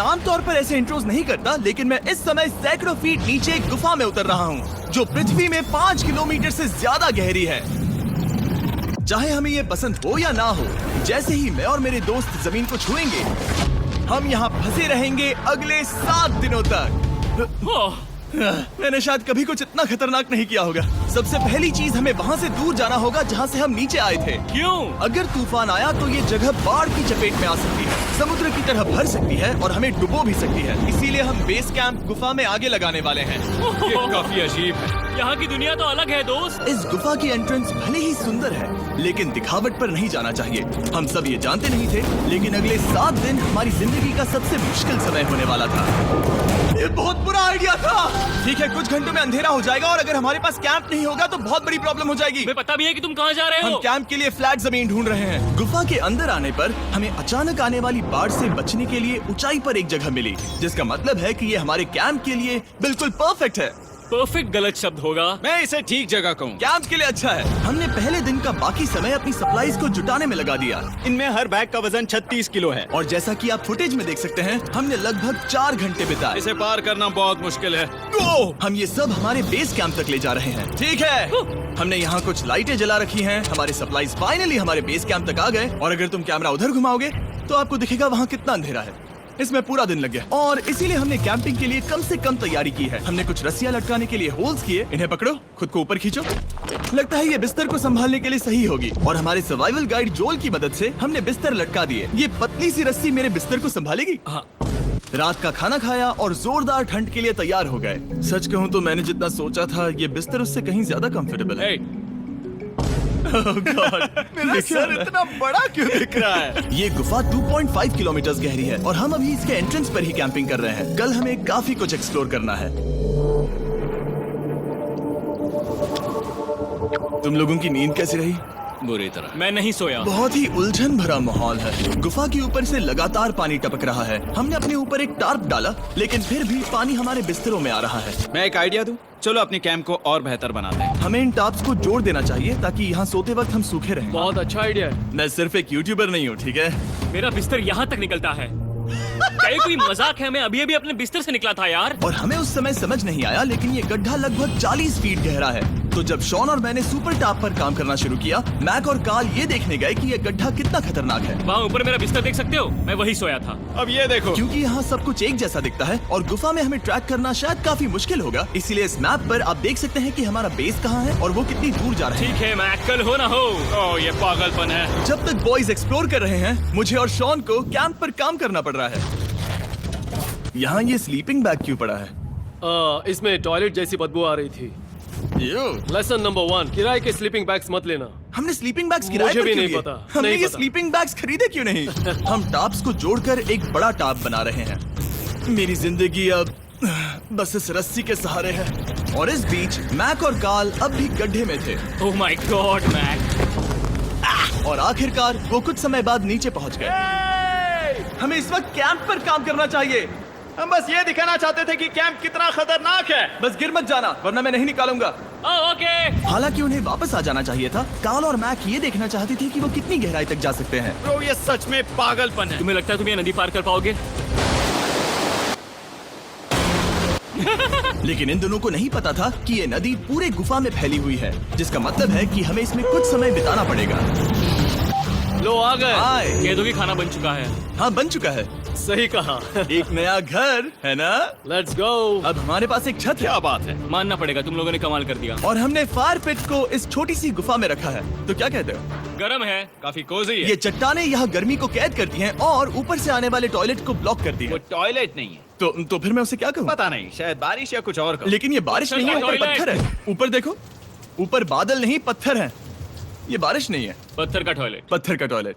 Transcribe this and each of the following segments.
आमतौर पर ऐसे इंट्रोज नहीं करता, लेकिन मैं इस समय सैकड़ों फीट नीचे एक गुफा में उतर रहा हूँ जो पृथ्वी में 5 किलोमीटर से ज्यादा गहरी है। चाहे हमें ये पसंद हो या ना हो, जैसे ही मैं और मेरे दोस्त जमीन को छुएंगे, हम यहाँ फंसे रहेंगे अगले 7 दिनों तक। मैंने शायद कभी कुछ इतना खतरनाक नहीं किया होगा। सबसे पहली चीज, हमें वहाँ से दूर जाना होगा जहाँ से हम नीचे आए थे। क्यों? अगर तूफान आया तो ये जगह बाढ़ की चपेट में आ सकती है, समुद्र की तरह भर सकती है और हमें डुबो भी सकती है। इसीलिए हम बेस कैंप गुफा में आगे लगाने वाले हैं। ये काफी अजीब है। यहाँ की दुनिया तो अलग है दोस्त। इस गुफा की एंट्रेंस भले ही सुंदर है, लेकिन दिखावट पर नहीं जाना चाहिए। हम सब ये जानते नहीं थे, लेकिन अगले 7 दिन हमारी जिंदगी का सबसे मुश्किल समय होने वाला था। ये बहुत बुरा आइडिया था। ठीक है, कुछ घंटों में अंधेरा हो जाएगा और अगर हमारे पास कैंप नहीं होगा तो बहुत बड़ी प्रॉब्लम हो जाएगी। हमें पता भी है कि तुम कहाँ जा रहे हो। हम कैंप के लिए फ्लैट जमीन ढूंढ रहे हैं। गुफा के अंदर आने पर हमें अचानक आने वाली बाढ़ से बचने के लिए ऊंचाई पर एक जगह मिली, जिसका मतलब है कि ये हमारे कैंप के लिए बिल्कुल परफेक्ट है। परफेक्ट गलत शब्द होगा। मैं इसे ठीक जगह कहूँ। कैंप के लिए अच्छा है। हमने पहले दिन का बाकी समय अपनी सप्लाईज को जुटाने में लगा दिया। इनमें हर बैग का वजन 36 किलो है और जैसा कि आप फुटेज में देख सकते हैं, हमने लगभग 4 घंटे बिताए। इसे पार करना बहुत मुश्किल है। हम ये सब हमारे बेस कैंप तक ले जा रहे हैं। ठीक है, हमने यहाँ कुछ लाइटें जला रखी हैं। हमारे सप्लाईज फाइनली हमारे बेस कैंप तक आ गए और अगर तुम कैमरा उधर घुमाओगे तो आपको दिखेगा वहाँ कितना अंधेरा है। इसमें पूरा दिन लग गया और इसीलिए हमने कैंपिंग के लिए कम से कम तैयारी की है। हमने कुछ रस्सियां लटकाने के लिए होल्स किए। इन्हें पकड़ो, खुद को ऊपर खींचो। लगता है ये बिस्तर को संभालने के लिए सही होगी और हमारे सर्वाइवल गाइड जोल की मदद से हमने बिस्तर लटका दिए। ये पतली सी रस्सी मेरे बिस्तर को संभालेगी। हाँ। रात का खाना खाया और जोरदार ठंड के लिए तैयार हो गए। सच कहूँ तो मैंने जितना सोचा था, ये बिस्तर उससे कहीं ज्यादा कंफर्टेबल है। Oh God, मेरा सर इतना बड़ा क्यों दिख रहा है? ये गुफा 2.5 किलोमीटर गहरी है और हम अभी इसके एंट्रेंस पर ही कैंपिंग कर रहे हैं। कल हमें काफी कुछ एक्सप्लोर करना है। तुम लोगों की नींद कैसी रही? बुरी तरह। मैं नहीं सोया। बहुत ही उलझन भरा माहौल है। गुफा के ऊपर से लगातार पानी टपक रहा है। हमने अपने ऊपर एक टार्प डाला, लेकिन फिर भी पानी हमारे बिस्तरों में आ रहा है। मैं एक आइडिया दूं? चलो अपने कैंप को और बेहतर बनाते हैं। हमें इन टार्प्स को जोड़ देना चाहिए ताकि यहाँ सोते वक्त हम सूखे रहें। बहुत अच्छा आइडिया है। मैं सिर्फ एक यूट्यूबर नहीं हूँ, ठीक है? मेरा बिस्तर यहाँ तक निकलता है। क्या ये कोई मजाक है? मैं अभी अभी अपने बिस्तर से निकला था यार। और हमें उस समय समझ नहीं आया, लेकिन ये गड्ढा लगभग 40 फीट गहरा है। तो जब शॉन और मैंने सुपर टॉप पर काम करना शुरू किया, मैक और कार्ल ये देखने गए कि ये गड्ढा कितना खतरनाक है। वहाँ ऊपर मेरा बिस्तर देख सकते हो? मैं वही सोया था। अब ये देखो, क्योंकि यहाँ सब कुछ एक जैसा दिखता है और गुफा में हमें ट्रैक करना शायद काफी मुश्किल होगा, इसीलिए इस मैप पर आप देख सकते हैं कि हमारा बेस कहाँ है और वो कितनी दूर जा रहा है। ठीक है, मैक, कल हो ना हो। ओह ये पागलपन है। जब तक बॉयज एक्सप्लोर कर रहे हैं, मुझे और शॉन को कैंप पर काम करना पड़ रहा है। यहाँ ये स्लीपिंग बैग क्यों पड़ा है? इसमें टॉयलेट जैसी बदबू आ रही थी। लेसन नंबर 1, किराए के स्लीपिंग बैग्स मत लेना। हमने स्लीपिंग बैग्स किराए मुझे पर भी क्यों नहीं लिए? पता, हमने नहीं ये पता। स्लीपिंग बैग्स खरीदे क्यों नहीं? हम टॉप्स को जोड़कर एक बड़ा टॉप बना रहे हैं। मेरी जिंदगी अब बस इस रस्सी के सहारे है। और इस बीच मैक और कार्ल अब भी गड्ढे में थे। Oh my god Mac. और आखिरकार वो कुछ समय बाद नीचे पहुंच गए। हमें इस वक्त कैंप पर काम करना चाहिए। हम बस ये दिखाना चाहते थे कि कैंप कितना खतरनाक है। बस गिर मत जाना, वरना मैं नहीं निकालूंगा। ओके। हालांकि उन्हें वापस आ जाना चाहिए था। कार्ल और मैक ये देखना चाहते थे कि वो कितनी गहराई तक जा सकते हैं। ब्रो ये सच में पागलपन है। तुम्हें लगता है तुम ये नदी पार कर पाओगे? लेकिन इन दोनों को नहीं पता था कि ये नदी पूरे गुफा में फैली हुई है, जिसका मतलब है कि हमें इसमें कुछ समय बिताना पड़ेगा। लो आ गए। हाय। कह दो कि खाना बन चुका है। हाँ, बन चुका है। सही कहा। एक नया घर है ना? Let's go. अब हमारे पास एक छत है। क्या बात है। मानना पड़ेगा, तुम लोगों ने कमाल कर दिया। और हमने फायर पिट को इस छोटी सी गुफा में रखा है। तो क्या कहते हो? गरम है। काफी कोजी है। ये चट्टानें यहाँ गर्मी को कैद करती हैं और ऊपर से आने वाले टॉयलेट को ब्लॉक करती वो है। टॉयलेट नहीं है। तो फिर मैं उसे क्या कहूँ? पता नहीं, शायद बारिश या कुछ और का। लेकिन ये बारिश नहीं है, ऊपर टॉयलेट। पत्थर है। ऊपर देखो, ऊपर बादल नहीं पत्थर है। ये बारिश नहीं है, पत्थर का टॉयलेट। पत्थर का टॉयलेट।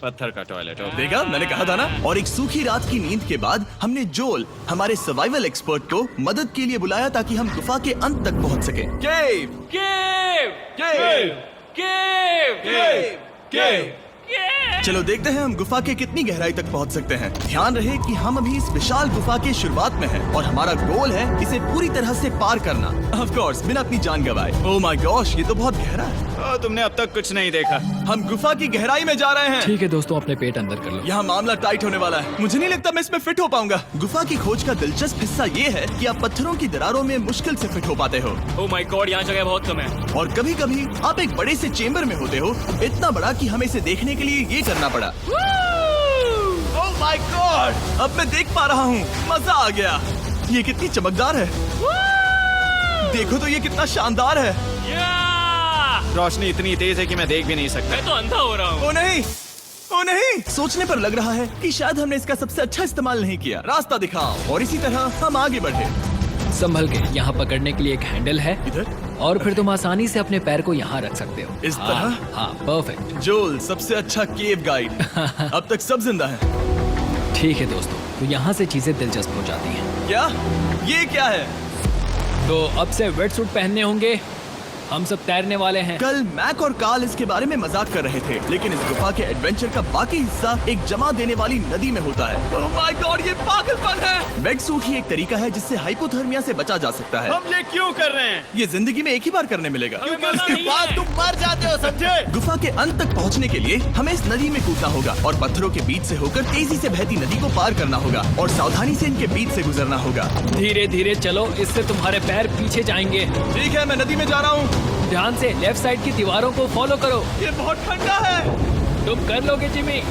पत्थर का टॉयलेट। देखा, मैंने कहा था ना। और एक सूखी रात की नींद के बाद हमने जोल, हमारे सर्वाइवल एक्सपर्ट को मदद के लिए बुलाया ताकि हम गुफा के अंत तक पहुंच सकें। केव, केव, केव, केव, केव, केव। केव। चलो देखते हैं हम गुफा के कितनी गहराई तक पहुंच सकते हैं। ध्यान रहे कि हम अभी इस विशाल गुफा के शुरुआत में हैं और हमारा गोल है इसे पूरी तरह से पार करना। ऑफ कोर्स, बिना अपनी जान गंवाए। ओह माय गॉश, ये तो बहुत गहरा है। तुमने अब तक कुछ नहीं देखा। हम गुफा की गहराई में जा रहे हैं। ठीक है दोस्तों, अपने पेट अंदर कर लो। यहाँ मामला टाइट होने वाला है। मुझे नहीं लगता मैं इसमें फिट हो पाऊंगा। गुफा की खोज का दिलचस्प हिस्सा ये है कि आप पत्थरों की दरारों में मुश्किल से फिट हो पाते हो, ओह माय गॉड, यहाँ जगह बहुत कम है। और कभी कभी आप एक बड़े से चेम्बर में होते हो, इतना बड़ा कि हमें इसे देखने के लिए ये करना पड़ा। ओह माय गॉड, अब मैं देख पा रहा हूँ। मजा आ गया। ये कितनी चमकदार है। देखो तो ये कितना शानदार है। रोशनी इतनी तेज है कि मैं देख भी नहीं सकता। मैं तो अंधा हो रहा हूँ। ओ नहीं, ओ नहीं, सोचने पर लग रहा है कि शायद हमने इसका सबसे अच्छा इस्तेमाल नहीं किया। रास्ता दिखाओ। और इसी तरह हम आगे बढ़े। संभल के, यहाँ पकड़ने के लिए एक हैंडल है इधर और फिर तुम आसानी से अपने पैर को यहाँ रख सकते हो। इस तरह? हाँ, परफेक्ट। जोल, सबसे अच्छा केव गाइड। अब तक सब जिंदा हैं। ठीक है दोस्तों, तो यहाँ से चीजें दिलचस्प हो जाती हैं। क्या? ये क्या है? तो अब से वेट सूट पहनने होंगे। हम सब तैरने वाले हैं। कल मैक और कार्ल इसके बारे में मजाक कर रहे थे, लेकिन इस गुफा के एडवेंचर का बाकी हिस्सा एक जमा देने वाली नदी में होता है। ओह माय गॉड, ये पागलपन है। वेट सूट ही एक तरीका है जिससे हाइपोथर्मिया से बचा जा सकता है। हम ये क्यों कर रहे हैं? ये जिंदगी में एक ही बार करने मिलेगा। क्योंकि उसके बाद तुम मर जाते हो, समझे? गुफा के अंत तक पहुंचने के लिए हमें इस नदी में कूदना होगा और पत्थरों के बीच से होकर तेजी से बहती नदी को पार करना होगा और सावधानी से इनके बीच से गुजरना होगा। धीरे धीरे चलो, इससे तुम्हारे पैर पीछे जाएंगे। ठीक है, मैं नदी में जा रहा हूँ। ध्यान से लेफ्ट साइड की दीवारों को फॉलो करो। ये बहुत ठंडा है। तुम कर लोगे जिमी।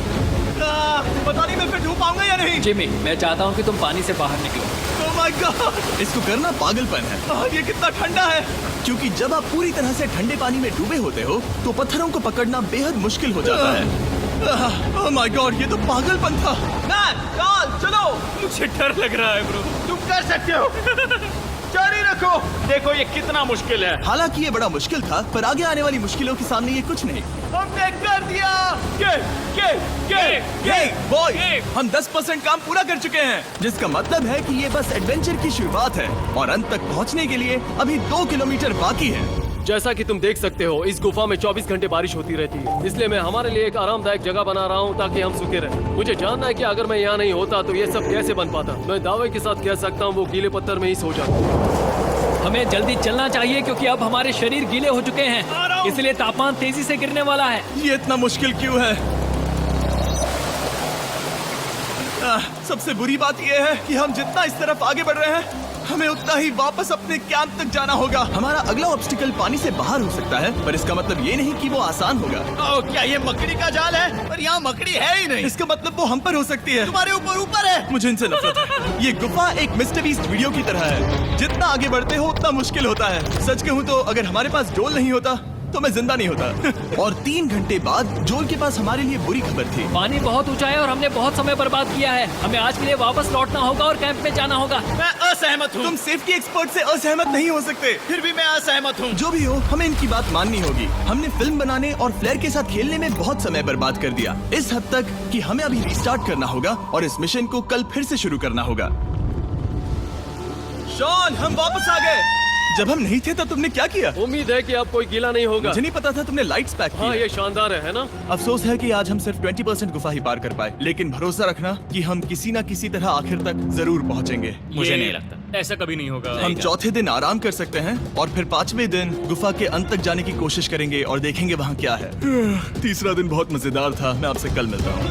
पता नहीं मैं फिट हो पाऊंगा या नहीं। जिमी, मैं चाहता हूँ कि तुम पानी से बाहर निकलो। Oh my God! इसको करना पागलपन है। ये कितना ठंडा है। क्योंकि जब आप पूरी तरह से ठंडे पानी में डूबे होते हो तो पत्थरों को पकड़ना बेहद मुश्किल हो जाता है। Oh my God! ये तो पागलपन था। कार्ल, चलो। मुझे डर लग रहा है ब्रो। तुम कर सकते हो। जारी रखो। देखो ये कितना मुश्किल है। हालांकि ये बड़ा मुश्किल था, पर आगे आने वाली मुश्किलों के सामने ये कुछ नहीं। हमने कर दिया। बॉय, हम 10% काम पूरा कर चुके हैं, जिसका मतलब है कि ये बस एडवेंचर की शुरुआत है और अंत तक पहुंचने के लिए अभी 2 किलोमीटर बाकी है। जैसा कि तुम देख सकते हो, इस गुफा में 24 घंटे बारिश होती रहती है। इसलिए मैं हमारे लिए एक आरामदायक जगह बना रहा हूँ ताकि हम सूखे रहें। मुझे जानना है कि अगर मैं यहाँ नहीं होता तो ये सब कैसे बन पाता। मैं दावे के साथ कह सकता हूँ वो गीले पत्थर में ही सो जाता। हमें जल्दी चलना चाहिए क्योंकि अब हमारे शरीर गीले हो चुके हैं, इसलिए तापमान तेजी से गिरने वाला है। ये इतना मुश्किल क्यों है? सबसे बुरी बात यह है कि हम जितना इस तरफ आगे बढ़ रहे हैं, हमें उतना ही वापस अपने कैंप तक जाना होगा। हमारा अगला ऑब्स्टिकल पानी से बाहर हो सकता है, पर इसका मतलब ये नहीं कि वो आसान होगा। क्या ये मकड़ी का जाल है? पर यहाँ मकड़ी है ही नहीं। इसका मतलब वो हम पर हो सकती है। तुम्हारे ऊपर है। मुझे इनसे नफरत है। ये गुफा एक मिस्टर बीस्ट वीडियो की तरह है। जितना आगे बढ़ते हो उतना मुश्किल होता है। सच कहूँ तो अगर हमारे पास जोल नहीं होता तो मैं जिंदा नहीं होता। और 3 घंटे बाद जोल के पास हमारे लिए बुरी खबर थी। पानी बहुत ऊंचा है और हमने बहुत समय बर्बाद किया है। हमें आज के लिए वापस लौटना होगा और कैंप में जाना होगा। मैं असहमत हूँ। तुम सेफ्टी एक्सपर्ट से असहमत नहीं हो सकते। फिर भी मैं असहमत हूँ। जो भी हो, हमें इनकी बात माननी होगी। हमने फिल्म बनाने और फ्लेयर के साथ खेलने में बहुत समय बर्बाद कर दिया, इस हद तक कि हमें अभी रिस्टार्ट करना होगा और इस मिशन को कल फिर से शुरू करना होगा। शॉन, हम वापस आ गए। जब हम नहीं थे तब तुमने क्या किया? उम्मीद है कि अब कोई गीला नहीं होगा। मुझे नहीं पता था तुमने लाइट्स पैक हाँ, की। ये शानदार है ना? अफसोस है कि आज हम सिर्फ 20% गुफा ही पार कर पाए, लेकिन भरोसा रखना कि हम किसी न किसी तरह आखिर तक जरूर पहुंचेंगे। मुझे नहीं लगता ऐसा कभी नहीं होगा। हम चौथे दिन आराम कर सकते हैं और फिर 5वें दिन गुफा के अंत तक जाने की कोशिश करेंगे और देखेंगे वहाँ क्या है। तीसरा दिन बहुत मजेदार था। मैं आपसे कल मिलता हूँ।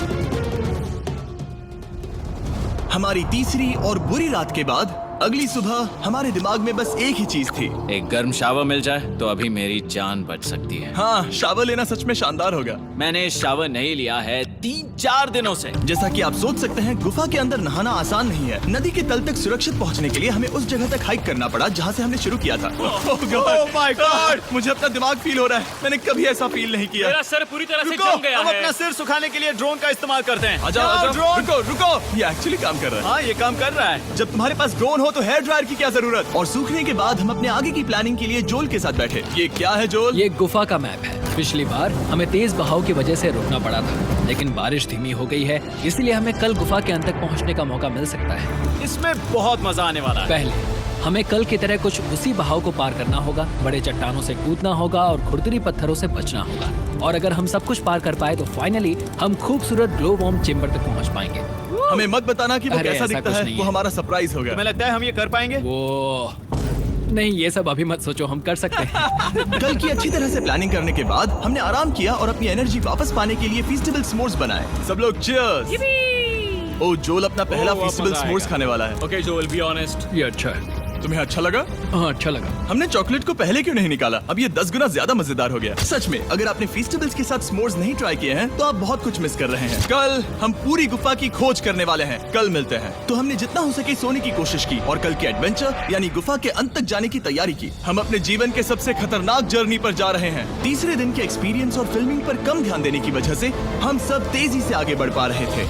हमारी तीसरी और बुरी रात के बाद अगली सुबह हमारे दिमाग में बस एक ही चीज थी। एक गर्म शावर मिल जाए तो अभी मेरी जान बच सकती है। हाँ, शावर लेना सच में शानदार होगा। मैंने शावर नहीं लिया है 3-4 दिनों से। जैसा कि आप सोच सकते हैं, गुफा के अंदर नहाना आसान नहीं है। नदी के तल तक सुरक्षित पहुंचने के लिए हमें उस जगह तक हाइक करना पड़ा जहाँ से हमने शुरू किया था। Oh my God! मुझे अपना दिमाग फील हो रहा है। मैंने कभी ऐसा फील नहीं किया। मेरा सर पूरी तरह से रुको, जम गया हम है। अपना सिर सुखाने के लिए ड्रोन का इस्तेमाल करते हैं। आजाओ, ड्रोन। रुको। ये एक्चुअली काम कर रहा है। हाँ, ये काम कर रहा है। जब तुम्हारे पास ड्रोन हो तो हेयर ड्रायर की क्या जरूरत। और सूखने के बाद हम अपने आगे की प्लानिंग के लिए जोल के साथ बैठे। ये क्या है जोल? ये गुफा का मैप है। पिछली बार हमें तेज बहाव की वजह से रुकना पड़ा था, लेकिन बारिश धीमी हो गई है, इसलिए हमें कल गुफा के अंत तक पहुंचने का मौका मिल सकता है। इसमें बहुत मजा आने वाला है। पहले हमें कल की तरह कुछ उसी बहाव को पार करना होगा, बड़े चट्टानों से कूदना होगा और खुरदरी पत्थरों से बचना होगा। और अगर हम सब कुछ पार कर पाए तो फाइनली हम खूबसूरत ग्लो वार्म चेम्बर तक पहुंच पाएंगे। हमें मत बताना कि वो अरे, कैसा ऐसा दिखता कुछ है। नहीं वो है। हमारा सरप्राइज होगा। तुम्हें लगता है हम ये कर पाएंगे? वो नहीं, ये सब अभी मत सोचो, हम कर सकते हैं। कल की अच्छी तरह से प्लानिंग करने के बाद हमने आराम किया और अपनी एनर्जी वापस पाने के लिए फीस्टेबल स्मोर्स बनाए। सब लोग चीयर्स। ओ, जोल अपना पहला बहुत फीस्टेबल मजा स्मोर्स आएगा। खाने वाला है। Okay Joel, be honest. ये अच्छा है। तुम्हें अच्छा लगा? हाँ, अच्छा लगा। हमने चॉकलेट को पहले क्यों नहीं निकाला? अब ये 10 गुना ज्यादा मजेदार हो गया। सच में, अगर आपने फीस्टेबल्स के साथ स्मोर्स नहीं ट्राई किए हैं तो आप बहुत कुछ मिस कर रहे हैं। कल हम पूरी गुफा की खोज करने वाले हैं। कल मिलते हैं। तो हमने जितना हो सके सोने की कोशिश की और कल के एडवेंचर यानी गुफा के अंत तक जाने की तैयारी की। हम अपने जीवन के सबसे खतरनाक जर्नी पर जा रहे हैं। तीसरे दिन के एक्सपीरियंस और फिल्मिंग पर कम ध्यान देने की वजह से हम सब तेजी से आगे बढ़ पा रहे थे।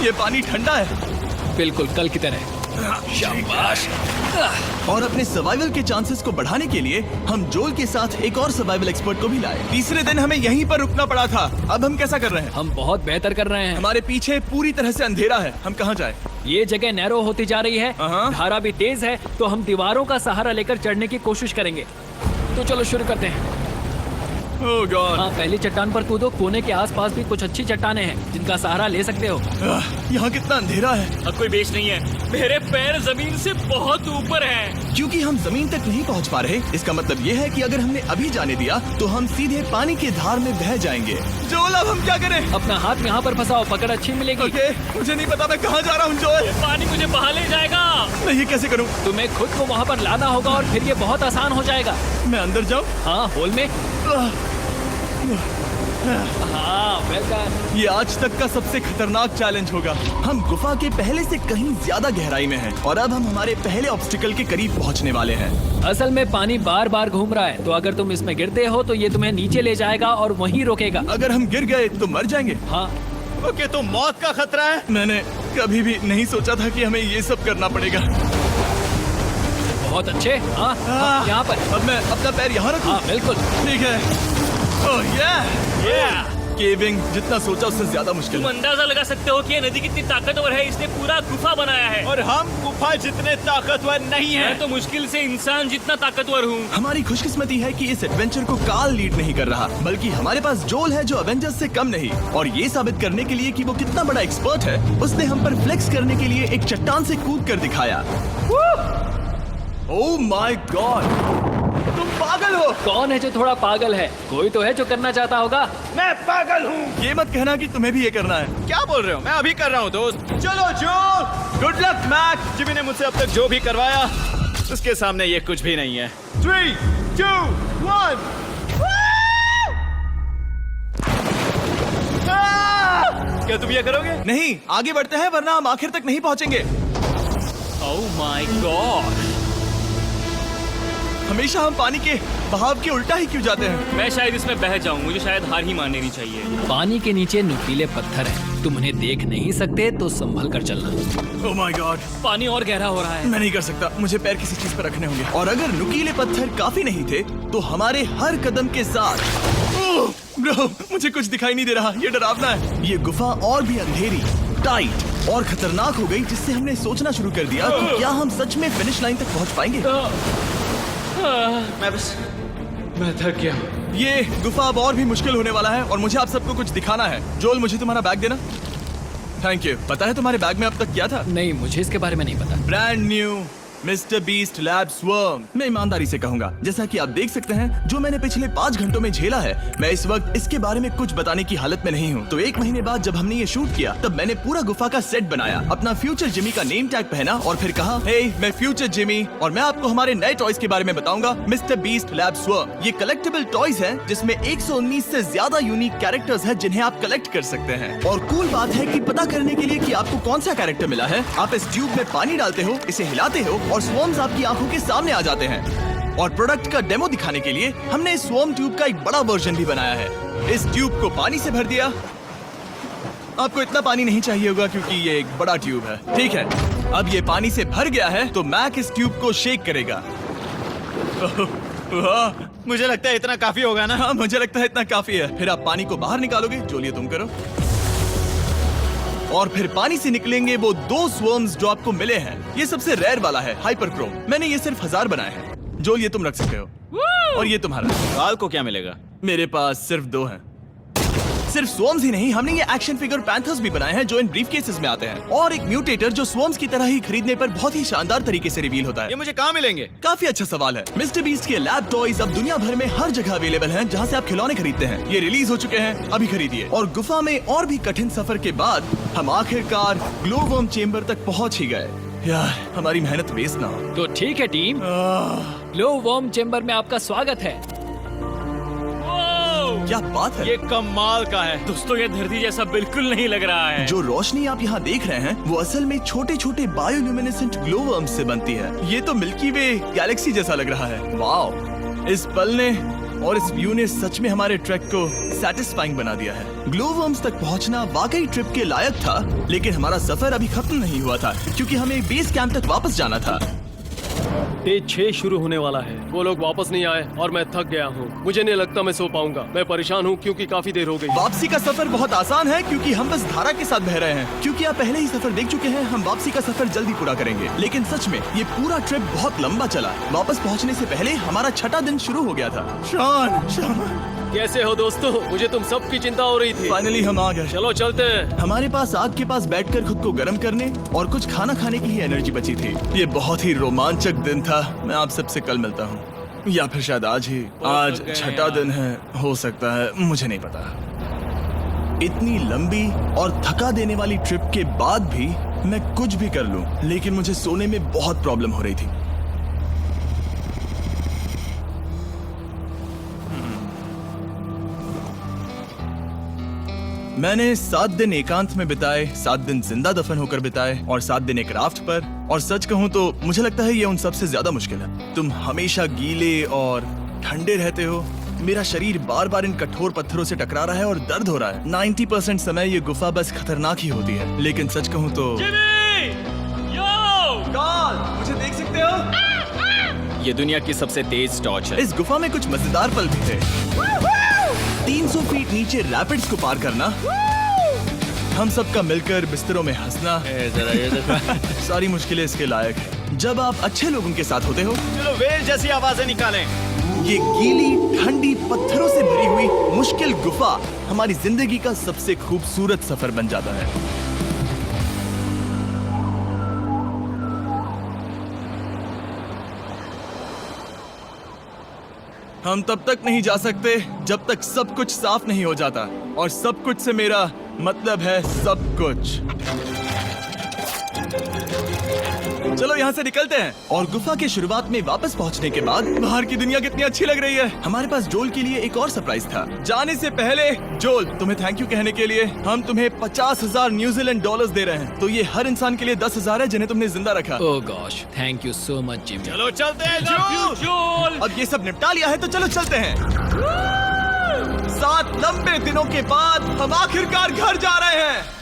ये पानी ठंडा है। बिल्कुल कल की तरह। शाबाश। और अपने सर्वाइवल के चांसेस को बढ़ाने के लिए हम जोल के साथ एक और सर्वाइवल एक्सपर्ट को भी लाए। तीसरे दिन हमें यहीं पर रुकना पड़ा था। अब हम कैसा कर रहे हैं? हम बहुत बेहतर कर रहे हैं। हमारे पीछे पूरी तरह से अंधेरा है। हम कहाँ जाए? ये जगह नैरो होती जा रही है, हाँ। धारा भी तेज है, तो हम दीवारों का सहारा लेकर चढ़ने की कोशिश करेंगे। तो चलो शुरू करते हैं। ओह गॉड। हाँ, पहली चट्टान पर कूदो। कोने के आसपास भी कुछ अच्छी चट्टानें हैं जिनका सहारा ले सकते हो। यहाँ कितना अंधेरा है। अब कोई बेस नहीं है। मेरे पैर जमीन से बहुत ऊपर हैं। क्योंकि हम जमीन तक नहीं पहुँच पा रहे, इसका मतलब ये है कि अगर हमने अभी जाने दिया तो हम सीधे पानी की धार में बह जाएंगे। जोल, अब हम क्या करें? अपना हाथ यहाँ पर फंसाओ, पकड़ अच्छी मिलेगी। ओके, मुझे नहीं पता मैं कहाँ जा रहा हूँ जोल। पानी मुझे बहा ले जाएगा। मैं ये कैसे करूँ? तुम्हें खुद को वहाँ पर लाना होगा और फिर ये बहुत आसान हो जाएगा। मैं अंदर जाऊँ? हाँ, होल में। हाँ, वेलकम। ये आज तक का सबसे खतरनाक चैलेंज होगा। हम गुफा के पहले से कहीं ज्यादा गहराई में हैं और अब हम हमारे पहले ऑब्स्टिकल के करीब पहुंचने वाले हैं। असल में पानी बार बार घूम रहा है, तो अगर तुम इसमें गिरते हो तो ये तुम्हें नीचे ले जाएगा और वहीं रोकेगा। अगर हम गिर गए तो मर जाएंगे। हाँ, ओके, तो मौत का खतरा है। मैंने कभी भी नहीं सोचा था कि हमें ये सब करना पड़ेगा। बहुत अच्छे। हाँ, यहाँ पर। अब मैं अपना पैर यहाँ रखूं? हाँ, बिल्कुल। ठीक है। ओह केविंग जितना सोचा उससे ज्यादा मुश्किल तुम है। अंदाजा लगा सकते हो कि ये नदी कितनी ताकतवर है। इसने पूरा गुफा बनाया है। और हम गुफा जितने ताकतवर नहीं मैं हैं। तो मुश्किल से इंसान जितना ताकतवर हूँ। हमारी खुशकिस्मती है कि इस एडवेंचर को काल लीड नहीं कर रहा, बल्कि हमारे पास जोल है जो अवेंजर्स से कम नहीं। और ये साबित करने के लिए कि वो कितना बड़ा एक्सपर्ट है, उसने हम पर फ्लेक्स करने के लिए एक चट्टान से कूद कर दिखाया। ओह माय गॉड, तुम पागल हो। कौन है जो थोड़ा पागल है? कोई तो है जो करना चाहता होगा। मैं पागल हूँ। ये मत कहना कि तुम्हें भी ये करना है। क्या बोल रहे हो? मैं अभी कर रहा हूँ दोस्त। चलो जो, गुड लक मैक। जिमी ने मुझसे अब तक जो भी करवाया उसके सामने ये कुछ भी नहीं है। 3, 2, 1। क्या तुम ये करोगे? नहीं, आगे बढ़ते हैं वरना हम आखिर तक नहीं पहुंचेंगे। ओह माय गॉड। हमेशा हम पानी के बहाव के उल्टा ही क्यों जाते हैं? मैं शायद इसमें बह जाऊं। मुझे शायद हार ही मान लेनी चाहिए। पानी के नीचे नुकीले पत्थर हैं। तुम उन्हें देख नहीं सकते तो संभल कर चलना। ओह माय गॉड, पानी और गहरा हो रहा है। मैं नहीं कर सकता। मुझे पैर किसी चीज पर रखने होंगे। और अगर नुकीले पत्थर काफी नहीं थे तो हमारे हर कदम के साथ ओह ब्रो, मुझे कुछ दिखाई नहीं दे रहा। ये डरावना है। ये गुफा और भी अंधेरी, टाइट और खतरनाक हो गई, जिससे हमने सोचना शुरू कर दिया कि क्या हम सच में फिनिश लाइन तक पहुंच पाएंगे। मैं थक गया हूँ। ये गुफा अब और भी मुश्किल होने वाला है और मुझे आप सबको कुछ दिखाना है। जोल, मुझे तुम्हारा बैग देना। Thank you. पता है तुम्हारे बैग में अब तक क्या था? नहीं, मुझे इसके बारे में नहीं पता। Brand new mister beast lab swarm. मैं ईमानदारी से कहूंगा, जैसा कि आप देख सकते हैं, जो मैंने पिछले 5 घंटों में झेला है, मैं इस वक्त इसके बारे में कुछ बताने की हालत में नहीं हूँ। तो 1 महीने बाद जब हमने ये शूट किया, तब मैंने पूरा गुफा का सेट बनाया, अपना फ्यूचर जिमी का नेम टैग पहना और फिर कहा, हे मैं फ्यूचर जिमी और मैं आपको हमारे नए टॉयज के बारे में बताऊंगा, मिस्टर बीस्ट लैब स्वर्म। ये कलेक्टेबल टॉयज हैं जिसमें 119 से ज्यादा यूनिक कैरेक्टर्स हैं जिन्हें आप कलेक्ट कर सकते हैं। और कूल बात है कि पता करने के लिए कि आपको कौन सा कैरेक्टर मिला है, आप इस ट्यूब में पानी डालते हो, इसे हिलाते हो और स्वर्म्स आपकी आंखों के सामने आ जाते हैं। और प्रोडक्ट का डेमो दिखाने के लिए हमने इस स्वॉर्म ट्यूब का एक बड़ा वर्जन भी बनाया है। इस ट्यूब को पानी से भर दिया। आपको इतना पानी नहीं चाहिए होगा क्योंकि ये एक बड़ा ट्यूब है। ठीक है, अब ये पानी से भर गया है तो मैक इस ट्यूब को शेक करेगा। मुझे लगता है इतना काफी होगा ना। हाँ, मुझे लगता है इतना काफी है। फिर आप पानी को बाहर निकालोगे। जोलिए तुम करो। और फिर पानी से निकलेंगे वो 2 स्वर्म्स जो आपको मिले हैं। ये सबसे रेयर वाला है, हाइपरक्रोम। मैंने ये सिर्फ 1000 बनाए हैं। जोल, ये तुम रख सकते हो। और ये तुम्हारा। काल को क्या मिलेगा? मेरे पास सिर्फ 2 हैं। सिर्फ स्वॉर्म्स ही नहीं, हमने ये एक्शन फिगर पैंथर्स भी बनाए हैं जो इन ब्रीफ केसेस में आते हैं, और एक म्यूटेटर जो स्वॉर्म्स की तरह ही खरीदने पर बहुत ही शानदार तरीके से रिवील होता है। ये मुझे कहाँ मिलेंगे? काफी अच्छा सवाल है। मिस्टर बीस्ट के लैब टॉयज अब दुनिया भर में हर जगह अवेलेबल हैं जहां से आप खिलौने खरीदते हैं। ये रिलीज हो चुके हैं, अभी खरीदिए। और गुफा में और भी कठिन सफर के बाद हम आखिरकार ग्लो वर्म चेम्बर तक पहुंच ही गए। यार, हमारी मेहनत वेस्ट ना हो। तो ठीक है टीम, ग्लो वर्म चेम्बर में आपका स्वागत है। क्या बात है, ये कमाल का है। दोस्तों ये धरती जैसा बिल्कुल नहीं लग रहा है। जो रोशनी आप यहाँ देख रहे हैं वो असल में छोटे छोटे बायोल्यूमिनेसेंट ग्लो वर्म्स से बनती है। ये तो मिल्की वे गैलेक्सी जैसा लग रहा है। वाओ, इस पल ने और इस व्यू ने सच में हमारे ट्रैक को सैटिस्फाइंग बना दिया है। ग्लो वर्म्स तक पहुंचना वाकई ट्रिप के लायक था, लेकिन हमारा सफर अभी खत्म नहीं हुआ था क्योंकि हमें बेस कैंप तक वापस जाना था। डे 6 शुरू होने वाला है। वो लोग वापस नहीं आए और मैं थक गया हूँ। मुझे नहीं लगता मैं सो पाऊंगा। मैं परेशान हूँ क्योंकि काफी देर हो गई। वापसी का सफर बहुत आसान है क्योंकि हम बस धारा के साथ बह रहे हैं। क्योंकि आप पहले ही सफर देख चुके हैं, हम वापसी का सफर जल्दी पूरा करेंगे। लेकिन सच में ये पूरा ट्रिप बहुत लंबा चला। वापस पहुंचने से पहले हमारा 6वां दिन शुरू हो गया था। शान, कैसे हो दोस्तों? मुझे तुम सबकी चिंता हो रही थी। फाइनली हम आ गए। चलो चलते हैं। हमारे पास आग के पास बैठकर खुद को गर्म करने और कुछ खाना खाने की ही एनर्जी बची थी। ये बहुत ही रोमांचक दिन था। मैं आप सबसे कल मिलता हूँ, या फिर शायद आज ही। आज 6वां दिन है, हो सकता है, मुझे नहीं पता। इतनी लंबी और थका देने वाली ट्रिप के बाद भी मैं कुछ भी कर लूं, लेकिन मुझे सोने में बहुत प्रॉब्लम हो रही थी। मैंने 7 दिन एकांत में बिताए, 7 दिन जिंदा दफन होकर बिताए और 7 दिन एक राफ्ट पर। और सच कहूं तो मुझे लगता है ये उन सबसे ज्यादा मुश्किल है। तुम हमेशा गीले और ठंडे रहते हो। मेरा शरीर बार बार इन कठोर पत्थरों से टकरा रहा है और दर्द हो रहा है। 90% समय ये गुफा बस खतरनाक ही होती है। लेकिन सच कहूं तो मुझे देख सकते हो? ये दुनिया की सबसे तेज टॉर्च है। इस गुफा में कुछ मजेदार पल भी थे। 300 फीट नीचे रैपिड्स को पार करना, हम सबका मिलकर बिस्तरों में हंसना, सारी मुश्किलें इसके लायक है जब आप अच्छे लोगों के साथ होते हो। चलो वेल जैसी आवाजें निकालें। ये गीली ठंडी पत्थरों से भरी हुई मुश्किल गुफा हमारी जिंदगी का सबसे खूबसूरत सफर बन जाता है। हम तब तक नहीं जा सकते जब तक सब कुछ साफ नहीं हो जाता, और सब कुछ से मेरा मतलब है सब कुछ। चलो यहाँ से निकलते हैं। और गुफा के शुरुआत में वापस पहुँचने के बाद बाहर की दुनिया कितनी अच्छी लग रही है। हमारे पास जोल के लिए एक और सरप्राइज था। जाने से पहले जोल, तुम्हें थैंक यू कहने के लिए हम तुम्हें 50,000 न्यूजीलैंड डॉलर्स दे रहे हैं। तो ये हर इंसान के लिए 10,000 है जिन्हें तुमने जिंदा रखा। Oh gosh, thank you so much Jimmy. चलो चलते हैं जोल। अब ये सब निपटा लिया है तो चलो चलते हैं। 7 लंबे दिनों के बाद हम आखिरकार घर जा रहे हैं।